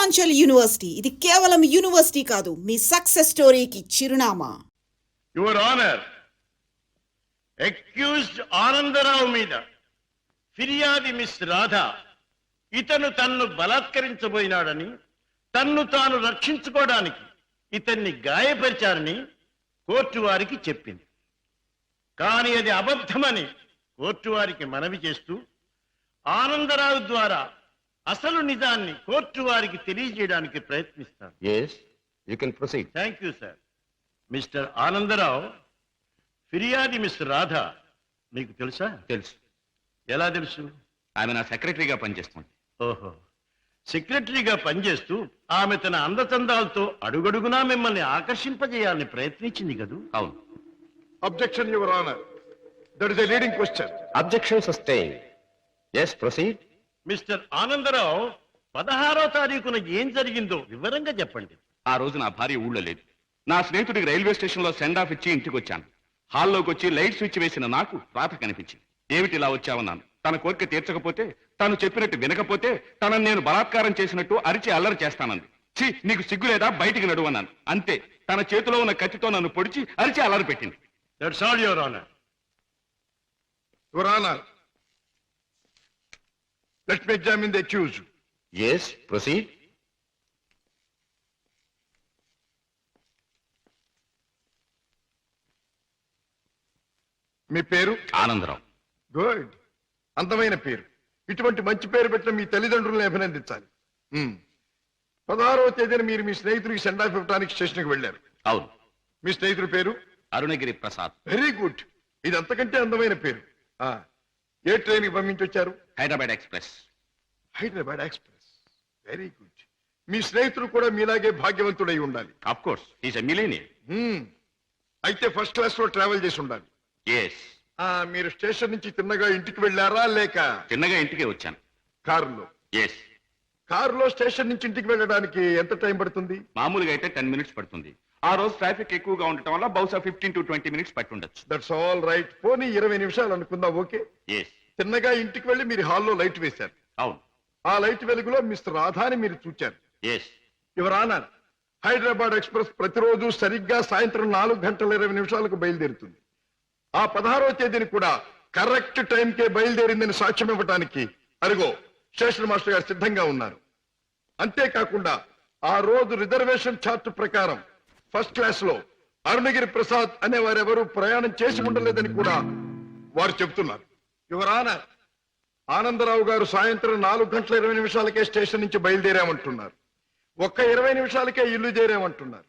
Purvanchal university. ఇది కేవలం university కాదు, మీ సక్సెస్ స్టోరీకి చిరునామా. యువర్ ఆనర్, అక్యూజ్డ్ ఆనందరావు మీద ఫిర్యాది మిస్ రాధ ఇతను తన్ను బలాత్కరించబోయినాడని, తన్ను తాను రక్షించుకోవడానికి ఇతన్ని గాయపరిచారని కోర్టు వారికి చెప్పింది. కానీ అది అబద్ధమని కోర్టు వారికి మనవి చేస్తూ ఆనందరావు ద్వారా అసలు నిజాన్ని కోర్టు వారికి తెలియజేయడానికి ప్రయత్నిస్తాను. Yes, you can proceed. Thank you sir. Mister Anandarao, ఫిర్యాది మిస్ రాధ మీకు తెలుసా? తెలుసు. ఎలా తెలుసు? ఆమె నా సెక్రటరీగా పనిచేస్తుంది. ఓహో, సెక్రటరీగా పనిచేస్తూ ఆమె తన అందచందాలతో అడుగడుగునా మిమ్మల్ని ఆకర్షింపజేయాలని ప్రయత్నించింది కదూ? అవును. Objection, Your Honor. That is a leading question. Objection sustained. Yes, proceed. Mister Anandarao, 16వ తారీఖున ఏం జరిగిందో వివరంగా చెప్పండి. ఆ రోజు నా భార్య ఊళ్ళో లేదు. నా స్నేహితుడికి రైల్వే స్టేషన్ లో సెండ్ ఆఫ్ ఇచ్చి ఇంటికి వచ్చాను. హాల్లోకి వచ్చి లైట్ స్విచ్ వేసిన నాకు రాత కనిపించింది. ఏమిటి ఇలా వచ్చావన్నాను. తన కోరిక తీర్చకపోతే, తను చెప్పినట్టు వినకపోతే తనను నేను బలాత్కారం చేసినట్టు అరిచి అల్లరి చేస్తానంది. ఛీ, నీకు సిగ్గు లేదా, బయటికి నడువన్నాను. అంతే, తన చేతిలో ఉన్న కత్తితో నన్ను పొడిచి అరిచి అల్లరి పెట్టింది. That's all, your honour. Your Honor, let me examine the accused. Yes, proceed. మీ పేరు? ఆనందరావు. గుడ్, అందమైన పేరు. ఇటువంటి మంచి పేరు పెట్టిన మీ తల్లిదండ్రులను అభినందించాలి. 16వ తేదీన మీరు మీ స్నేహితుడికి సెండ్ ఆఫ్ ఇవ్వడానికి స్టేషన్కి వెళ్ళారు. అవును. మీ స్నేహితుడి పేరు? అరుణగిరి ప్రసాద్. వెరీ గుడ్, ఇది అంతకంటే అందమైన పేరు. ఏ ట్రైన్కి పంపించొచ్చారు? Hyderabad express. Hyderabad express, very good. మీ స్నేహితుడు కూడా మీలాగే భాగ్యవంతుడై ఉండాలి. Of course, is a millionaire. అయితే ఫస్ట్ క్లాస్ లో ట్రావెల్ చేసి ఉండాలి. ఎస్. మీరు స్టేషన్ నుంచి తిన్నగా ఇంటికి వెళ్ళారా లేక చిన్నగా ఇంటికే వచ్చాను. కారులో? ఎస్. కారులో స్టేషన్ నుంచి ఇంటికి వెళ్ళడానికి ఎంత టైం పడుతుంది? మామూలుగా అయితే 10 minutes పడుతుంది. ఆ రోజు ట్రాఫిక్ ఎక్కువగా ఉండటం వల్ల బహుశా 15 to 20 minutes పట్టుండొచ్చు. That's all right. పోనీ 20 నిమిషాలు అనుకుందాం. ఓకే. ఎస్. తిన్నగా ఇంటికి వెళ్ళి మీరు హాల్లో లైట్ వేశారు. అవును. ఆ లైట్ వెలుగులో మిస్టర్ రాధాని మీరు చూచారు. Yes. Your honour, Hyderabad express ప్రతిరోజు సరిగ్గా సాయంత్రం 4:20 బయలుదేరుతుంది. ఆ 16వ తేదీని కూడా కరెక్ట్ టైంకే బయలుదేరిందని సాక్ష్యం ఇవ్వడానికి అరుగో స్టేషన్ మాస్టర్ గారు సిద్ధంగా ఉన్నారు. అంతేకాకుండా ఆ రోజు రిజర్వేషన్ చార్ట్ ప్రకారం ఫస్ట్ క్లాస్ లో అరుణగిరి ప్రసాద్ అనే వారెవరూ ప్రయాణం చేసి ఉండలేదని కూడా వారు చెబుతున్నారు. యువర్ ఆనర్, ఆనందరావు గారు సాయంత్రం 4:20 స్టేషన్ నుంచి బయలుదేరామంటున్నారు. ఒక్క 20 నిమిషాలకే ఇల్లు చేరామంటున్నారు.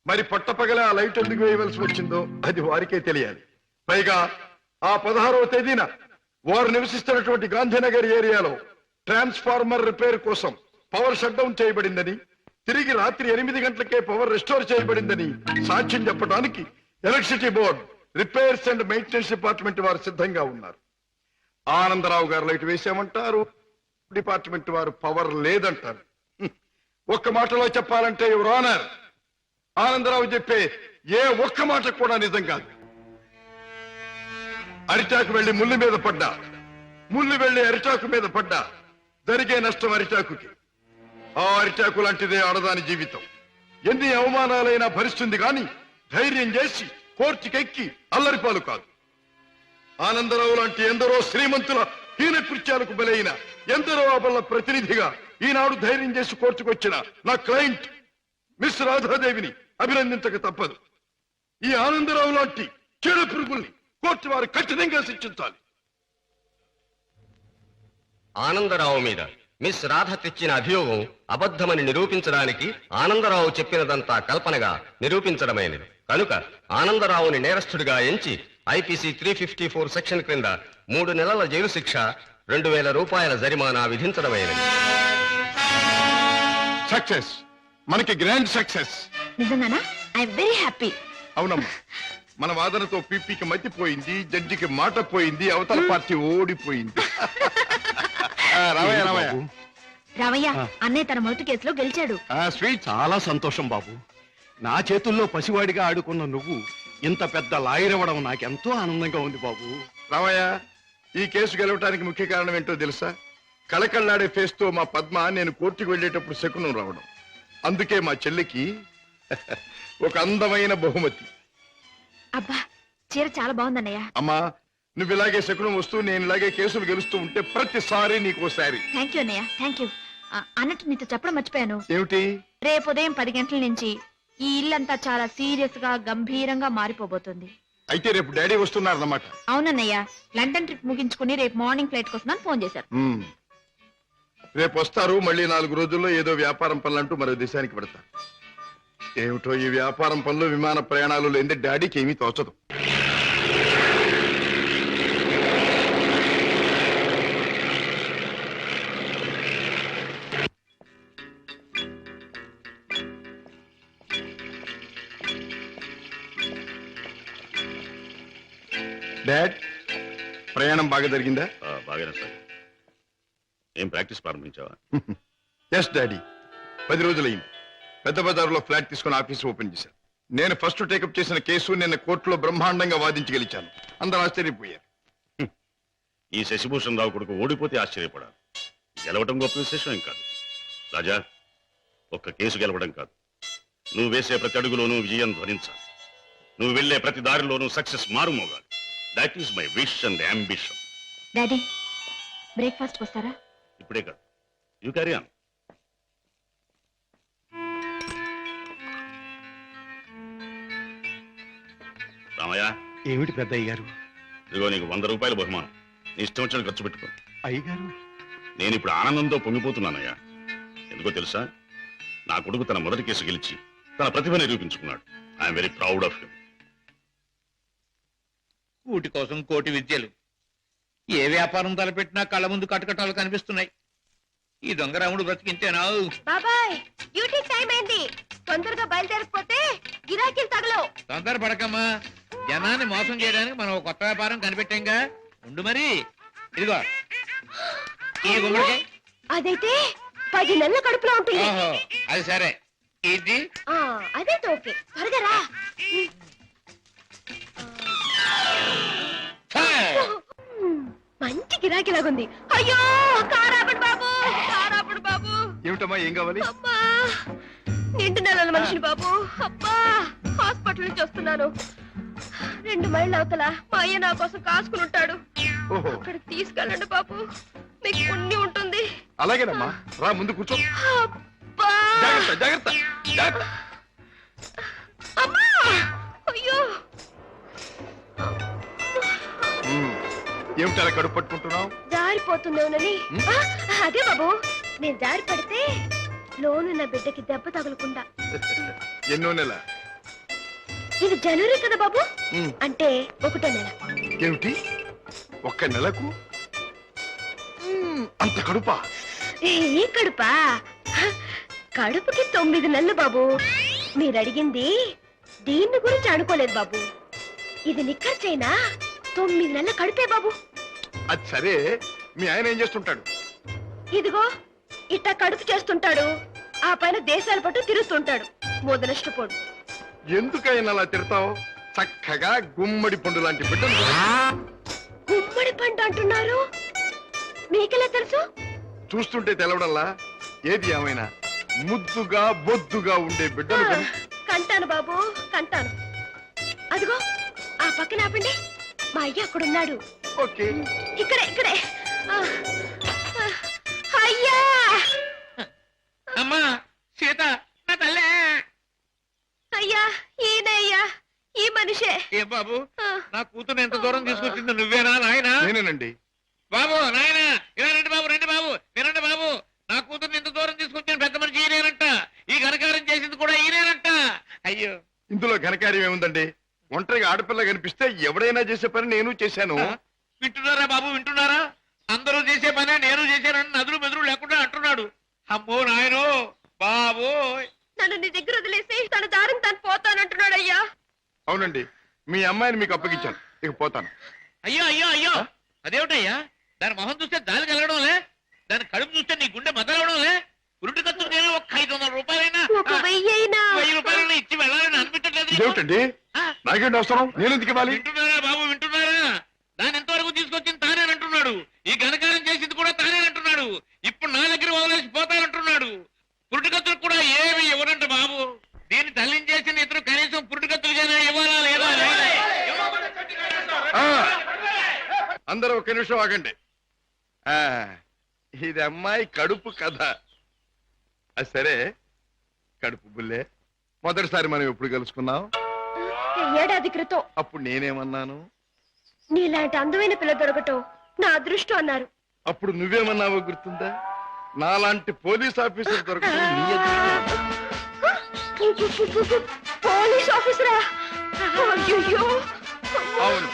మరి పట్టపగల ఆ లైట్ ఎందుకు వేయవలసి వచ్చిందో అది వారికే తెలియాలి. పైగా ఆ 16వ తేదీన వారు నివసిస్తున్నటువంటి గాంధీనగర్ ఏరియాలో ట్రాన్స్ఫార్మర్ రిపేర్ కోసం పవర్ షట్ డౌన్ చేయబడిందని, తిరిగి రాత్రి 8 గంటలకే పవర్ రెస్టోర్ చేయబడిందని సాక్ష్యం చెప్పడానికి electricity board, repairs and maintenance department వారు సిద్ధంగా ఉన్నారు. ఆనందరావు గారు లైట్ వేసామంటారు, డిపార్ట్మెంట్ వారు పవర్ లేదంటారు. ఒక్క మాటలో చెప్పాలంటే యువర్ ఆనర్, ఆనందరావు చెప్పే ఏ ఒక్క మాట కూడా నిజం కాదు. అరిటాకు వెళ్లి ముళ్ళు మీద పడ్డా, ముళ్ళు వెళ్లి అరిటాకు మీద పడ్డా జరిగే నష్టం అరిటాకుకి. ఆ అరిటాకు లాంటిదే ఆడదాని జీవితం. ఎన్ని అవమానాలైనా భరిస్తుంది కానీ ధైర్యం చేసి కోర్టుకెక్కి అల్లరిపాలు కాదు. ఆనందరావు లాంటి ఎందరో శ్రీమంతుల హీన కృత్యాలకు బలైన ఎందరో అబల ప్రతినిధిగా ఈనాడు ధైర్యం చేసి కోర్టుకొచ్చిన నా క్లయింట్ మిస్ రాధాదేవిని అభినందించక తప్పదు. ఈ ఆనందరావు లాంటి చీడ పురుగుల్ని కోర్టు వారు కఠినంగా శిక్షించాలి. ఆనందరావు మీద మిస్ రాధ తెచ్చిన అభియోగం అబద్ధమని నిరూపించడానికి ఆనందరావు చెప్పినదంతా కల్పనగా నిరూపించడమైనది. కనుక ఆనందరావుని నేరస్తుడిగా ఎంచి ఐపీసీ 354 సెక్షన్ క్రింద 3 నెలల జైలు శిక్ష, 2000 రూపాయల జరిమానా విధించడమైనది. సక్సెస్, మనకి గ్రాండ్ సక్సెస్. నిజంగానా? I very happy. అవునమ్మా, మన వాదనతో పీపీకి మతిపోయింది, జడ్జికి మాట పోయింది, అవతల పార్టీ ఓడిపోయింది. రావయ్య, అన్నయ్య తన మొదటి కేసులో గెలిచాడు. స్వీట్. చాలా సంతోషం బాబు. నా చేతుల్లో పసివాడిగా ఆడుకున్న నువ్వు ఇంత పెద్ద లాయర్ అవ్వడం నాకెంతో ఆనందంగా ఉంది బాబు. రామయ్య, ఈ కేసు గెలవటానికి ముఖ్య కారణం ఏంటో తెలుసా? కళకళ్ళాడే ఫేస్ తో మా పద్మ నేను కోర్టుకు వెళ్ళేటప్పుడు శకునం రావడం. అందుకే మా చెల్లికి ఒక అందమైన బహుమతి. అబ్బా చీర చాలా బాగుందన్నయ్య. అమ్మా, నువ్వు ఇలాగే శకునం వస్తూ నేను ఇలాగే కేసులు గెలుస్తూ ఉంటే ప్రతిసారి నీకోసారి. థ్యాంక్ యూ అన్నయ్య, థ్యాంక్ యూ. అన్నట్టు నీతో చెప్పడం మర్చిపోయాను. ఏమిటి? రేపు ఉదయం 10 గంటల నుంచి ఈ ఇల్లంతా చాలా సీరియస్ గా గంభీరంగా మారిపోబోతుంది. అయితే రేపు డాడీ వస్తున్నారన్నమాట. అవునన్నయ్య, లండన్ ట్రిప్ ముగించుకుని రేపు మార్నింగ్ ఫ్లైట్ కోసం ఫోన్ చేశారు. రేపు వస్తారు. మళ్ళీ 4 రోజుల్లో ఏదో వ్యాపారం పనులంటూ మరో దేశానికి పెడతారు. ఏమిటో ఈ వ్యాపారం పనులు, విమాన ప్రయాణాలు లేని డాడీకి ఏమీ తోచదు. డాడ్, ప్రయాణం బాగా జరిగిందా? బాగానే సార్. ఏం ప్రాక్టీస్ ప్రారంభించావా? ఎస్ డాడీ, 10 రోజులైంది. పెద్ద బజారులో ఫ్లాట్ తీసుకుని ఆఫీస్ ఓపెన్ చేశాను. నేను ఫస్ట్ టేకప్ చేసిన కేసు నిన్న కోర్టులో బ్రహ్మాండంగా వాదించి గెలిచాను. అందరూ ఆశ్చర్యపోయారు. ఈ శశిభూషణ్ రావు కొడుకు ఓడిపోతే ఆశ్చర్యపడాలి. గెలవడం గొప్ప విశేషం ఏం కాదు. రాజా, ఒక్క కేసు గెలవడం కాదు, నువ్వు వేసే ప్రతి అడుగులోనూ విజయం ధ్వనించాలి. నువ్వు వెళ్లే ప్రతి దారిలోనూ సక్సెస్ మారుమోగాలి. That is my wish and ambition. Daddy, breakfast వస్తారా? ఇప్పుడే కాదు, యూ క్యారీ ఆన్. రామయ్య, ఏమిటి పెద్ద అయ్యారు? ఇదిగో నీకు 100 రూపాయల బహుమానం. నీ ఇష్టం వచ్చిన ఖర్చు పెట్టుకో. అయ్యగారు, నేను ఇప్పుడు ఆనందంతో పొంగిపోతున్నానయ్యా. ఎందుకో తెలుసా? నా కొడుకు తన మొదటి కేసు గెలిచి తన ప్రతిభ నిరూపించుకున్నాడు. I'm very proud of him. కూటి కోసం కోటి విద్యలు. ఏ వ్యాపారం తలపెట్టినా కళ్ళ ముందు కటకటాలు కనిపిస్తున్నాయి. ఈ దొంగరాముడు బ్రతికింతేనా? బాబాయ్, డ్యూటీ టైం అయింది. తొందరగా బయలుదేరకపోతే గిరాకీలు తగలవు. తొందర పడకమ్మా. జనాన్ని మోసం చేయడానికి మనం ఒక కొత్త వ్యాపారం కనిపెట్టాంగా. ఉండు మరి. ఇదిగో ఈ గుమ్మడికాయ. అదైతే 10 నెలల కడుపులో ఉంటుంది. ఓహో, అది సరే. ఇది అదైతే ఓకే. త్వరగా రా. మంచి గిరాకీలాగుంది. అయ్యో, కారాపడు బాబు, కారాపడు బాబు. ఏమిటమ్మా, ఏం కావాలి? అబ్బా, నిండు నెలల మనిషిని బాబు. అబ్బా, హాస్పిటల్ నుంచి వస్తున్నాను. 2 మైళ్ళ అవతల మా అయ్య నా కోసం కాసుకుని ఉంటాడు. ఓహో, అక్కడికి తీసుకెళ్ళండి బాబు, మీకు పుణ్యం ఉంటుంది. అలాగేనమ్మా, రా ముందు కూర్చో. అబ్బా, జాగ్రత్త జాగ్రత్త జాగ్రత్త. అమ్మా, అయ్యో. ఏమిటి అలా కడుపు పట్టుకుంటున్నావు? జారిపోతుందేమోనని. అదే బాబు, నేను జారి పడితే లోనున్న బిడ్డకి దెబ్బ తగలకుండా. ఎన్నో నెల? ఇది జనవరి కదా బాబు, అంటే 1వ నెల. ఏమిటి, 1 నెలకు అంత కడుపా? ఏ కడుపా? కడుపుకి 9 నెలలు బాబు. మీరు అడిగింది దీన్ని గురించి అనుకోలేదు బాబు. ఇది నిక్కర్చైనా 9 నెలల కడుపే బాబు. అది సరే, మీ ఆయన ఏం చేస్తుంటాడు? ఇదిగో ఇట్ట కడుపు చేస్తుంటాడు. ఆ పైన దేశాల పట్టు తిరుగుతుంటాడు. మొదలష్టపోడు. ఎందుకైనా అలా తిడతావు? చక్కగా గుమ్మడి పండు లాంటి బిడ్డలు. గుమ్మడి పండు అంటున్నారు, మీకెలా తెలుసు? చూస్తుంటే తెలవడంలా. ఏది ఏమైనా ముద్దుగా బొద్దుగా ఉండే బిడ్డలు. కంటాను బాబు, కంటాను. అదిగో ఆ పక్కన ఆపండి, మా అయ్య అక్కడున్నాడు. ఓకే, ఇక్కడే ఇక్కడే. అయ్యా, అమ్మా సీత, నా తల్లే. అయ్యా, ఈయన అయ్యా, ఈ మనిషే. ఏ బాబు, నా కూతురు ఎంత దూరం తీసుకొచ్చింది నువ్వేనా నాయనా? నేనేనండి. బాబు, నాయన ఇలా రండి బాబు, రండి బాబు, వినండి బాబు. నా కూతురు ఎంత దూరం తీసుకొచ్చిన పెద్ద మనిషి ఈయనేనంట. ఈ ఘనకారం చేసింది కూడా ఈయనేనంట. అయ్యో, ఇందులో ఘనకార్యం ఏముందండి? ఒంటరిగా ఆడపిల్ల కనిపిస్తే ఎవడైనా చేసే పని నేను చేశాను. వింటున్నారా బాబు, వింటున్నారా? అందరూ చేసే పనే నేను చేశానని నదులు మెదురు లేకుండా అంటున్నాడు. అమ్మో నాయనో బాబు. నన్ను నీ దగ్గర వదిలేసి తన దారిని తను పోతానంటున్నాడు అయ్యా. అవునండి, మీ అమ్మాయిని మీకు అప్పగించాను, ఇక పోతాను. అయ్యో అయ్యో అయ్యో, అదేమిటయ్యా? దాని మొహం చూస్తే దానికి వెళ్ళడంలే, దాని కడుపు చూస్తే నీ గుండె మొదలవడంలే. ఉరుటి ఖర్చు నేను ఒక 500 రూపాయలైనా, 1000 రూపాయలైనా ఇచ్చి వెళ్ళాలని అనిపించట్లేదు. ఇదేమిటండి, నాకేంటి అవసరం? నేను ఎందుకు ఇవ్వాలి? వింటున్నారా బాబు, వింటున్నారా? దాని ఎంతవరకు తీసుకొచ్చింది తానేనంటున్నాడు. ఈ ఘనకారం చేసింది కూడా తానేనంటున్నాడు. అందరూ ఒక నిమిషం ఆగండి. ఇది అమ్మాయి కడుపు కథ. అది సరే, కడుపు బుల్లే, మొదటిసారి మనం ఎప్పుడు కలుసుకున్నాం? ఏడాది క్రితం. అప్పుడు నేనేమన్నాను? నీలాంటి అందమైన పిల్ల దొరకటం నా అదృష్టం అన్నారు. అప్పుడు నువ్వేమన్నావో గుర్తుందా? నాలాంటి పోలీస్ ఆఫీసర్ దొరకటం నీ అదృష్టం. పోలీస్ ఆఫీసరా? అయ్యో. అవును,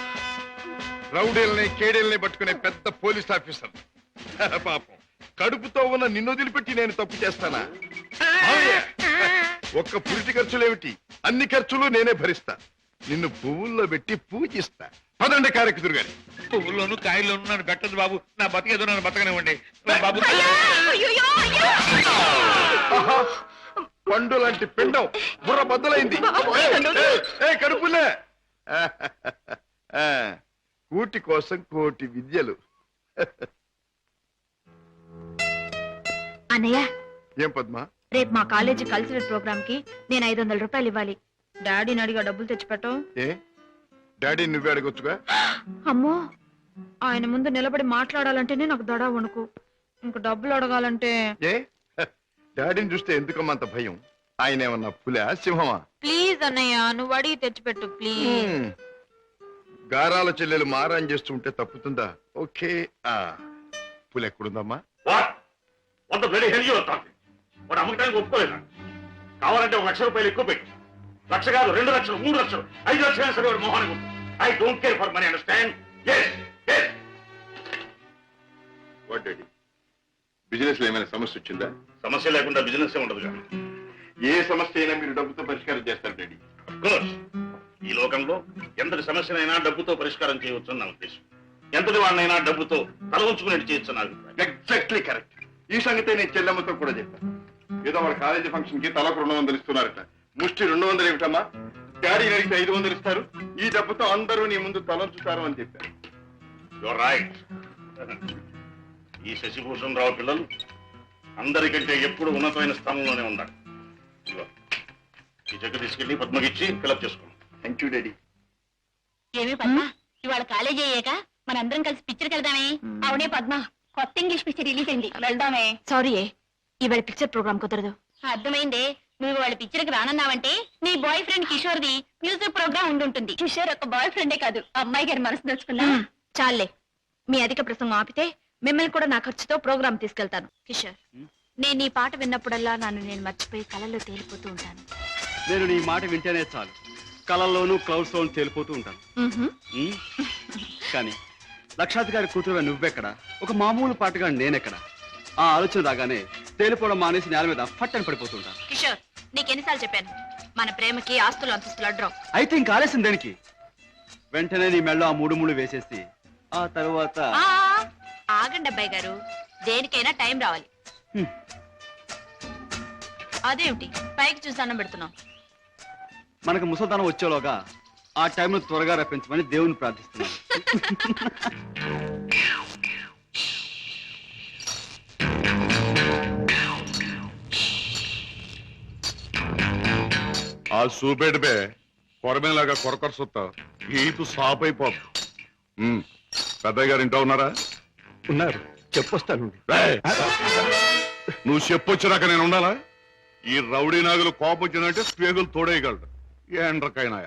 రౌడీల్ని కేడీల్ని పట్టుకునే పెద్ద పోలీస్ ఆఫీసర్. పాపం, కడుపుతో ఉన్న నిన్ను వదిలిపెట్టి నేను తప్పు చేస్తానా? ఒక్క పురిటి ఖర్చులేమిటి, అన్ని ఖర్చులు నేనే భరిస్తా. నిన్ను పువ్వుల్లో పెట్టి పూజిస్తా. పదండి కారెక్కుదురు గాని. పువ్వుల్లోనూ కాయల్లోనూ నన్ను పెట్టదు బాబు. నా బతికేదో నన్ను బతకనివ్వండి బాబు. ఆహా, పండు లాంటి పిండం బుర్ర బద్దలైంది. కడుపులే. కూటి కోసం కోటి విద్యలు. అన్నయ్య, ఏం పద్మా? రేపు మా కాలేజీ కల్చరల్ ప్రోగ్రామ్ కి నేను 500 రూపాయలు ఇవ్వాలి. డాడీని అడిగా డబ్బులు తెచ్చిపెట్టం. ఏ డాడీ నువ్వే అడగొచ్చుగా. అమ్మో, ఆయన ముందు నిలబడి మాట్లాడాలంటేనే నాకు దడ వణుకు. ఇంక డబ్బులు అడగాలంటే ఏ డాడీని చూస్తే ఎందుకమ్మా అంత భయం? ఆయన ఏమన్నా పులా సింహమా? ప్లీజ్ అన్నయ్య, నువ్వు అడిగి తెచ్చిపెట్టు ప్లీజ్. గారాల చెల్లెలు మారాన్ చేస్తుంటే తప్పుతుందా? ఓకే. పులి ఎక్కడుందమ్మా? వాడు అమ్మకడానికి ఒప్పుకోలేదా? కావాలంటే 1 లక్ష రూపాయలు ఎక్కువ పెట్టు. 1 లక్ష కాదు, 2 లక్షలు, 3 లక్షలు, 5 లక్షలు సరే వాడు మొహానికి. I don't care for money, understand? Business లో ఏమైనా సమస్య వచ్చిందా? సమస్య లేకుండా బిజినెస్ ఉండదుగా. ఏ సమస్య అయినా మీరు డబ్బుతో పరిష్కారం చేస్తారు డాడీ. ఈ లోకంలో ఎంతటి సమస్యనైనా డబ్బుతో పరిష్కారం చేయవచ్చు నా ఉద్దేశం. ఎంతటి వాడినైనా డబ్బుతో తల ఉంచుకునేట్టు చేయొచ్చు నా అభిప్రాయం. Exactly correct. ఈ సంగతే నేను చెల్లెమ్మతో కూడా చెప్పాను. ఏదో వాళ్ళ కాలేజీ ఫంక్షన్ కి తలకు 200 ఇస్తున్నారట. ముష్టి 200 ఏమిటమ్మా? డాడీ అడిగితే 500 ఇస్తారు. ఈ డబ్బుతో అందరూ నీ ముందు తలంచుతారు అని చెప్పారు. Your right. ఈ శశిభూషణ్ రావు పిల్లలు అందరికంటే ఎప్పుడు ఉన్నతమైన స్థానంలోనే ఉండాలి. ఈ చెక్ తీసుకెళ్లి పద్మకిచ్చి ఫిలప్ చేసుకోండి. Thank you daddy. ఏమి పద్మ, ఇవాళ కాలేజీ అయ్యాక మనందరం కలిసి పిక్చర్కి వెళ్దామే? అవునే పద్మ, కొత్త ఇంగ్లీష్ పిక్చర్ రిలీజ్ అయింది, వెళ్దామే. సారీ, ఇవాళ పిక్చర్ ప్రోగ్రామ్ కుదరదు. అర్థమైందే, నువ్వు వాళ్ళ పిక్చర్కి రానన్నావంటే నీ boy friend Kishore the music programme ఉండుంటుంది. కిషోర్ ఒక బాయ్ ఫ్రెండే కాదు, అమ్మాయి గారి మనసు దోచుకున్నా. చాలే, మీ అధిక ప్రసంగం ఆపితే మిమ్మల్ని కూడా నా ఖర్చుతో ప్రోగ్రామ్ తీసుకెళ్తాను. కిషోర్, నేను నీ పాట విన్నప్పుడల్లా నేను మర్చిపోయి కళల్లో తేలిపోతూ ఉంటాను. నేను నీ మాట వింటేనే చాలు, కళల్లోనూ క్లౌడ్స్ లోనూ తేలిపోతూ ఉంటాను. కానీ లక్షాధికారి కూతురుగా నువ్వెక్కడ, ఒక మామూలు పాటగా నేనెక్కడ? ఆ ఆలోచన రాగానే తేలిపోవడం మానేసి నేల మీద ఫట్టని పడిపోతుంటాను. కిషోర్, నీకెన్నిసార్లు చెప్పాను, మన ప్రేమకి ఆస్తులు అంతస్తులు అడ్డం. అయితే ఇంకా ఆలస్యం దేనికి? వెంటనే నీ మెళ్ళో ఆ 3 ముళ్ళు వేసేసి ఆ తర్వాత ఆగండి అబ్బాయి గారు, దేనికైనా టైం రావాలి. అదేమిటి పైకి చూసి అన్నం పెడుతున్నాం? మనకు ముసల్దానం వచ్చేలోగా ఆ టైంను త్వరగా రప్పించమని దేవుని ప్రార్థిస్తున్నాను. ఆ సూపేడు బే కొరమేలాగా కొరకొర సుత్తా ఈపు సాప్ అయిపోదు. పెద్దయ్య గారు ఇంట్లో ఉన్నారా? ఉన్నారు, చెప్పొస్తాను. నువ్వు చెప్పొచ్చినాక నేను ఉండాలా? ఈ రౌడీ నాగులు కోపం వచ్చిందంటే స్పేగులు తోడేయగలడు. ఏండ్రకైనా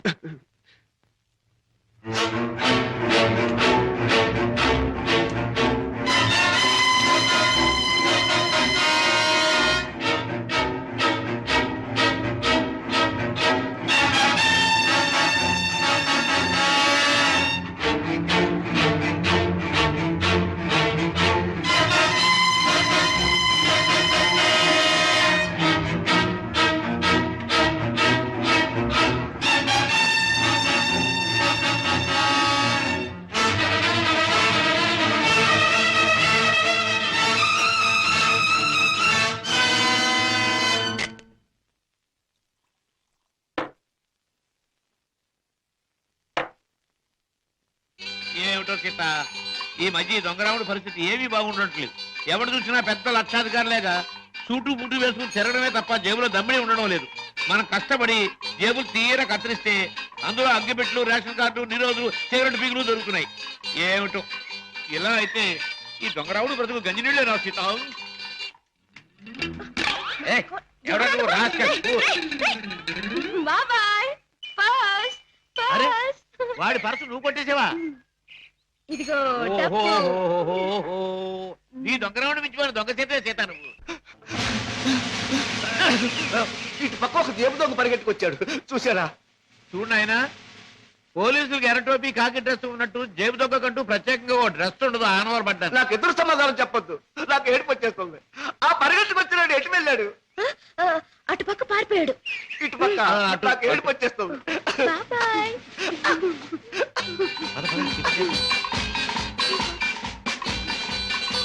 ఏమిటో సీత, ఈ మధ్య దొంగరాముడి పరిస్థితి ఏమీ బాగుండట్లేదు. ఎవరు చూసినా పెద్ద లక్షాధికారులేగా సూటు బుట్టు వేసుకుని తిరగడమే తప్ప జేబులో దమ్మిడి ఉండడం లేదు. మనం కష్టపడి జేబులు తీర కత్తిరిస్తే అందులో అగ్గిపెట్లు, రేషన్ కార్డు, నిరోధులు, సిగరెట్ పీకులు దొరుకుతున్నాయి. ఏమిటో ఇలా అయితే ఈ దొంగరావుడు బ్రతుకు గంజినీళ్ళే రా సీత. ఎవడా నువ్వు రాస్కల్? బాబాయ్ పర్స్ అరే, పర్స్ వాడి పర్సు నువ్వు కొట్టేసావా? ఇదిగో డబ్బు. ఓహోహోహోహో. నీ దొంగరావుడు మించిపోయిన దొంగ చేతే సీత నువ్వు. ఇటు పక్క ఒక జేబు దొంగ పరిగెట్టుకొచ్చాడు చూసారా? చూడు నాయనా, పోలీసులకు ఎర్ర టోపీ కాకి డ్రెస్ ఉన్నట్టు జేబు దొంగకంటూ ప్రత్యేకంగా ఓ డ్రెస్ ఉండదు, ఆనవారు పడ్డాను. నాకు ఎదురు సమాధానం చెప్పొద్దు, నాకు ఏడుపు వచ్చేస్తుంది. ఆ పరిగెట్టుకొచ్చినాడు ఎటు వెళ్ళాడు? అటు పక్క పారిపోయాడు. ఇటు పక్క నాకు ఏడుపు వచ్చేస్తుంది. బాబాయ్.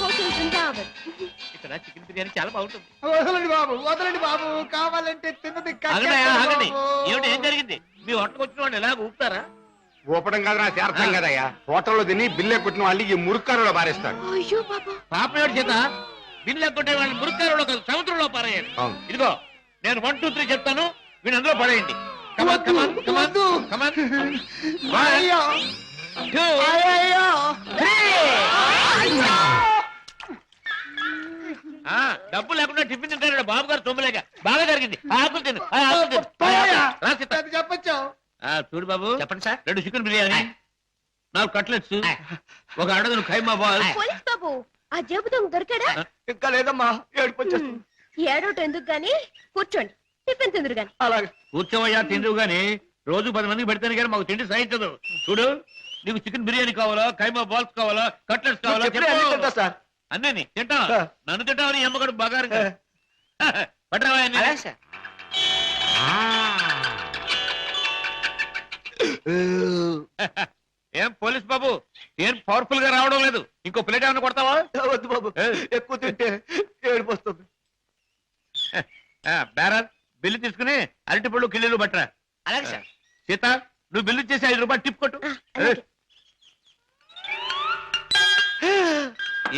హోటల్ బృందావన్. ఇక్కడ చికెన్ బిర్యానీ చాలా బాగుంటుంది. వదలండి బాబు, వదలండి బాబు, కావాలంటే తిన్నది ఆగండి. ఏమిటి, ఏం జరిగింది? మీ హోటల్కి వచ్చిన వాళ్ళు ఎలాగ ఊపుతారా? ఊపడం కాదు, నాకు అర్థం కదయ్యా. హోటల్లో తిని బిల్లే కొట్టిన వాళ్ళు ఈ మురుక్కారులో పారేస్తాడు. అయ్యో బాబా. పాపం ఏడు చేత బిల్లు ఎక్కొట్టే వాళ్ళు మురుక్కారులో కాదు, సముద్రంలో పారేయాలి. అవును. ఇదిగో నేను 1 2 3 చెప్తాను, వీళ్ళు అందులో పడేయండి. కమాన్ కమాన్ కమాన్ కమాన్. 1 2 డబ్బు లేకుండా టిఫిన్ తింటాడు బాబు గారు. తొమ్మిలేక బాగా జరిగింది. ఆకులు తిను, ఆకులు తిను. రా సీత. చెప్పచ్చు. చూడు బాబు, చెప్పండి సార్. 2 చికెన్ బిర్యానీ, 4 కట్లెట్స్, 1 అడగను ఖైమా బాల్. పోలీస్ బాబు, ఆ జేబు దొంగ దొరికాడా? ఇంకా లేదమ్మా, ఏడుపు వచ్చేస్తుంది. ఏడోటి ఎందుకు గాని, కూర్చోండి, టిఫిన్ తిందురు గాని. అలాగే కూర్చోవయ్యా, తిందువు గాని రోజు 10 మందికి పెడితేనే కానీ మాకు తిండి సహించదు. చూడు, నీకు చికెన్ బిర్యానీ కావాలా, ఖైమా బాల్స్ కావాలా, కట్లెట్స్ కావాలా? తింటా సార్. అన్నీ తింటా. నన్ను తింటావని అమ్మగడు బాగా పట్టరావా? ఏం పోలీస్ బాబు, ఏం పవర్ఫుల్ గా రావడం లేదు? ఇంకో ప్లేట్ ఏమైనా కొడతావా? వద్దు బాబు, ఎక్కువ తింటే ఏడుపు వస్తుంది. బేరర్, బిల్లు తీసుకుని అరటిపళ్ళు కిల్లీలు పట్టరా. అలాగే సార్. సీత, నువ్వు బిల్లు చేసి 5 రూపాయలు టిప్ కొట్టు.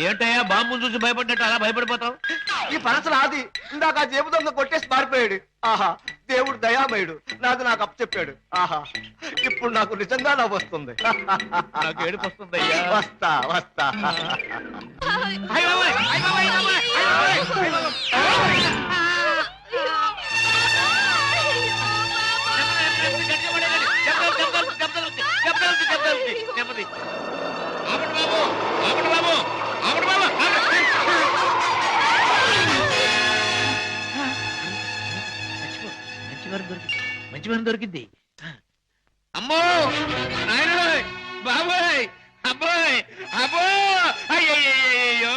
ఏంటయ్యా బాంబుని చూసి భయపడ్డట్టు అలా భయపడిపోతావు? ఈ పరస నాది. ఇందాక ఆ జేబు దొంగ కొట్టేసి పారిపోయాడు. ఆహా, దేవుడు దయామయుడు, నాది నాకు అప్పచెప్పాడు. ఆహా, ఇప్పుడు నాకు నిజంగా నవ్వు వస్తుంది. నాకు ఏడుపు వస్తుందయ్యా. వస్తా వస్తా. మంచి వారం దొరికింది. అమ్మో నాయనోయ్, బాబాయ్, అబ్బాయ్, అబ్బో, అయ్యయ్యో.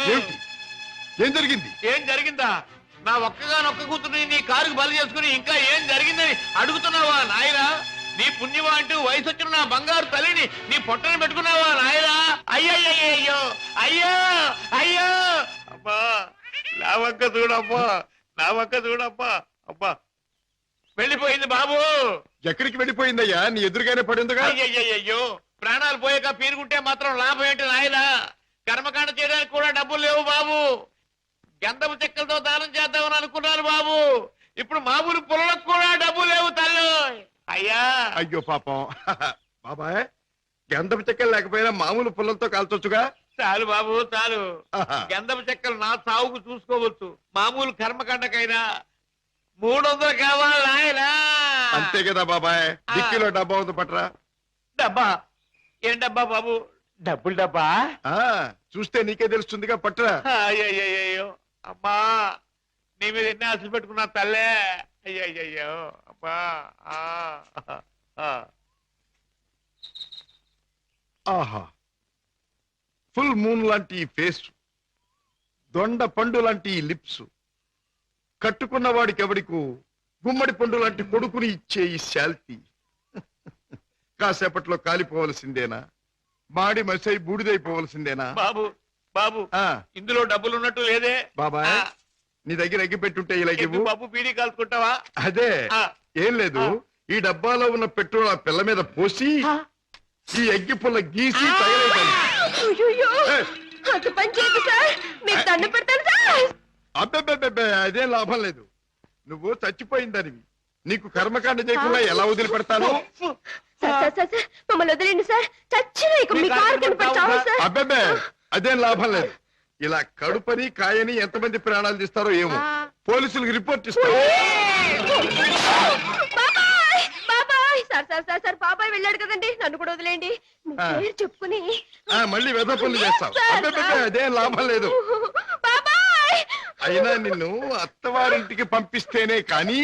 ఏం జరిగింది? ఏం జరిగిందా? నా ఒక్కగానొక్క కూతుర్ని నీ కారుకు బలి చేసుకుని ఇంకా ఏం జరిగిందని అడుగుతున్నావా నాయనా? నీ పుణ్యమా అంటూ వయసు వచ్చిన నా బంగారు తల్లిని నీ పొట్టని పెట్టుకున్నావా నాయనా? అయ్యయ్యో, అయ్యో అయ్యో. అబ్బా, నా వంక చూడమ్మా, నా వంక చూడమ్మా. అబ్బా, వెళ్ళిపోయింది బాబు. ఎక్కడికి వెళ్ళిపోయిందయ్యా? నీ ఎదురుగానే పడిందిగా. అయ్యయ్యో, ప్రాణాలు పోయాక పీరుకుంటే మాత్రం లాభం ఏంటి నాయనా? కర్మకాండ చేయడానికి కూడా డబ్బులు లేవు బాబు. గంధపు చెక్కలతో దానం చేద్దామని అనుకున్నాను బాబు. ఇప్పుడు మామూలు పొలకు కూడా డబ్బు లేవు తల్లి. అయ్యా, అయ్యో పాపం. బాబాయ్, గంధపు చెక్కలు లేకపోయినా మామూలు పుల్లలతో కాల్చొచ్చుగా. చాలు బాబు చాలు. ఆహా. గంధపు చెక్కలు నా సాగుకు చూసుకోవచ్చు, మామూలు కర్మకాండకైనా 300 కావాలి నాయనా. అంతే కదా బాబాయ్. డిక్కీలో డబ్బా ఉంది, పట్రా. డబ్బా? ఏం డబ్బా బాబు? డబ్బులు డబ్బా? ఆ, చూస్తే నీకే తెలుస్తుందిగా, పట్రా. అయ్యయ్యో, అమ్మా, నీ మీద ఎన్ని ఆశలు పెట్టుకున్నా తల్లే. అయ్యయ్యో, అమ్మా. ఆహా, ఫుల్ మూన్ లాంటి ఈ ఫేస్, దొండ పండు లాంటి ఈ లిప్స్, కట్టుకున్న వాడికి ఎవడికు గుమ్మడి పండు లాంటి కొడుకుని ఇచ్చే ఈ శాల్తీ కాసేపట్లో కాలిపోవలసిందేనా? మాడి మసై బూడిదైపోవలసిందేనా? బాబు బాబు, ఆ, ఇందులో డబ్బులు ఉన్నట్టు లేదే. బాబాయ్, నీ దగ్గర ఎగ్గి పెట్టుంటే ఇలాగేవు. బాబు, బీడీ కాల్చుకుంటావా? అదే, ఆ. ఏం లేదు. ఈ డబ్బాలో ఉన్న పెట్రోల్ ఆ పిల్ల మీద పోసి ఈ ఎగ్గి పుల్ల గీసి తగలేదాన్ని. అయ్యయ్యో, అంత పని చేయదు సార్, మీకు దండం పెడతాను సార్. అబ్బెబ్బెబ్బెబ్బే, అదేం లాభం లేదు. నువ్వు చచ్చిపోయిందనివి. నీకు కర్మకాండ చేయకుండా ఎలా వదిలిపెడతాను? సార్ సార్ సార్ సార్, మమ్మల్ని వదిలేండి సార్. చచ్చిన ఇక మీ కారు కనిపెట్టాము సార్. అబ్బెబ్బే, అదేం లాభం లేదు. ఇలా కడుపని కాయని ఎంతమంది ప్రాణాలు తీస్తారో ఏమో. పోలీసులకు రిపోర్ట్ ఇస్తారు. బాబాయ్ బాబాయ్ సార్ సార్ సార్ సార్ బాబాయ్ వెళ్ళాడు కదండి, నన్ను కూడా వదిలేండి. మీ పేరు చెప్పుకుని మళ్ళీ వెధ పనులు చేస్తావు. అదేం లాభం లేదు. బాబాయ్ అయినా నిన్ను అత్తవారింటికి పంపిస్తేనే కానీ